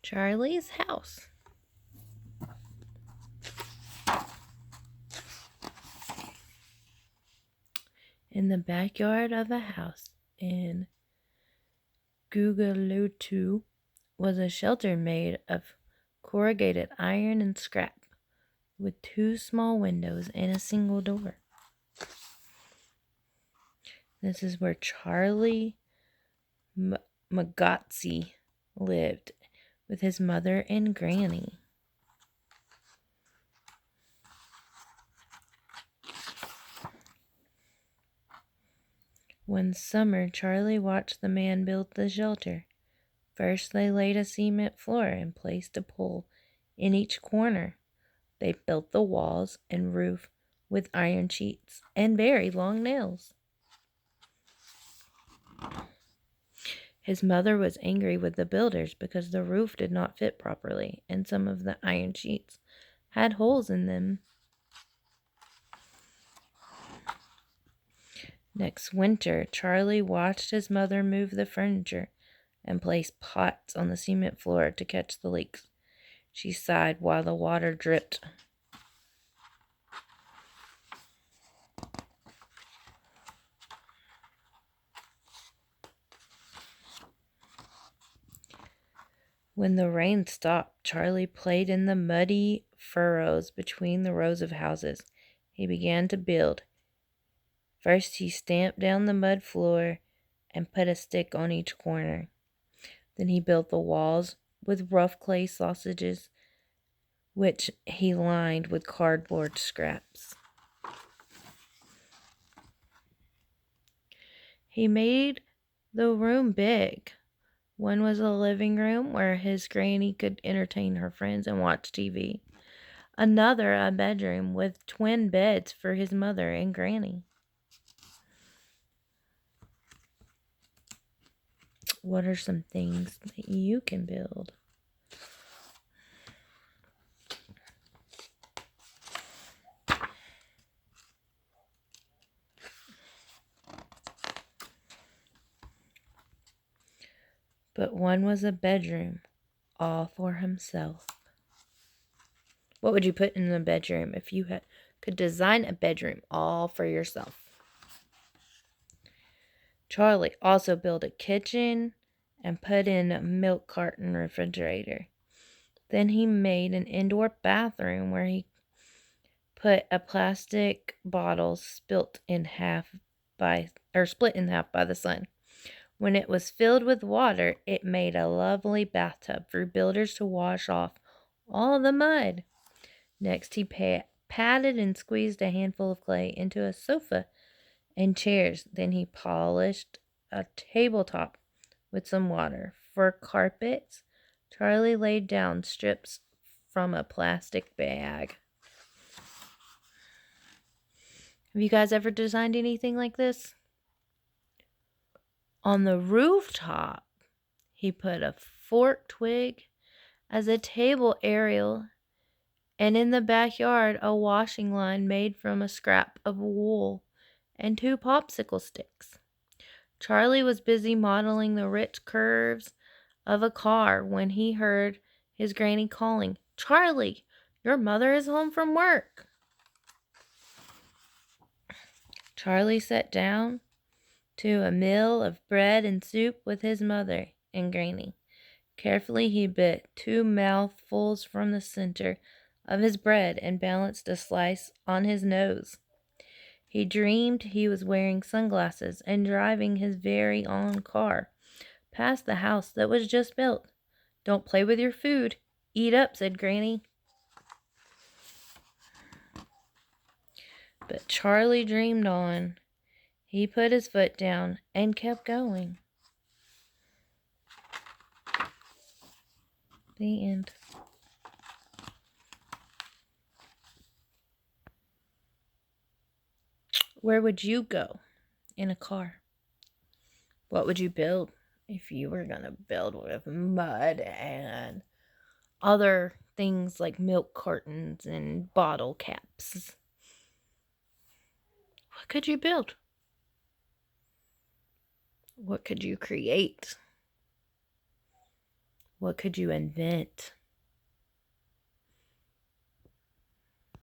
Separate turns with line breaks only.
Charlie's house. In the backyard of a house in Gugalutu was a shelter made of corrugated iron and scrap, with two small windows and a single door. This is where Charlie Magotzi lived with his mother and Granny. One summer, Charlie watched the man build the shelter. First, they laid a cement floor and placed a pole in each corner. They built the walls and roof with iron sheets and very long nails. His mother was angry with the builders because the roof did not fit properly and some of the iron sheets had holes in them. Next winter, Charlie watched his mother move the furniture and place pots on the cement floor to catch the leaks. She sighed while the water dripped. When the rain stopped, Charlie played in the muddy furrows between the rows of houses. He began to build. First, he stamped down the mud floor and put a stick on each corner. Then he built the walls with rough clay sausages, which he lined with cardboard scraps. He made the room big. One was a living room where his granny could entertain her friends and watch TV. Another, a bedroom with twin beds for his mother and granny. What are some things that you can build? But one was a bedroom, all for himself. What would you put in the bedroom if you could design a bedroom all for yourself? Charlie also built a kitchen and put in a milk carton refrigerator. Then he made an indoor bathroom where he put a plastic bottle split in half by the sun. When it was filled with water, it made a lovely bathtub for builders to wash off all the mud. Next, he patted and squeezed a handful of clay into a sofa and chairs. Then he polished a tabletop with some water. For carpets, Charlie laid down strips from a plastic bag. Have you guys ever designed anything like this? On the rooftop, he put a forked twig as a table aerial, and in the backyard, a washing line made from a scrap of wool and two popsicle sticks. Charlie was busy modeling the rich curves of a car when he heard his granny calling, "Charlie, your mother is home from work." Charlie sat down to a meal of bread and soup with his mother and granny. Carefully, he bit 2 mouthfuls from the center of his bread and balanced a slice on his nose. He dreamed he was wearing sunglasses and driving his very own car past the house that was just built. "Don't play with your food. Eat up," said Granny. But Charlie dreamed on. He put his foot down and kept going. The end. Where would you go in a car? What would you build if you were going to build with mud and other things like milk cartons and bottle caps? What could you build? What could you create? What could you invent?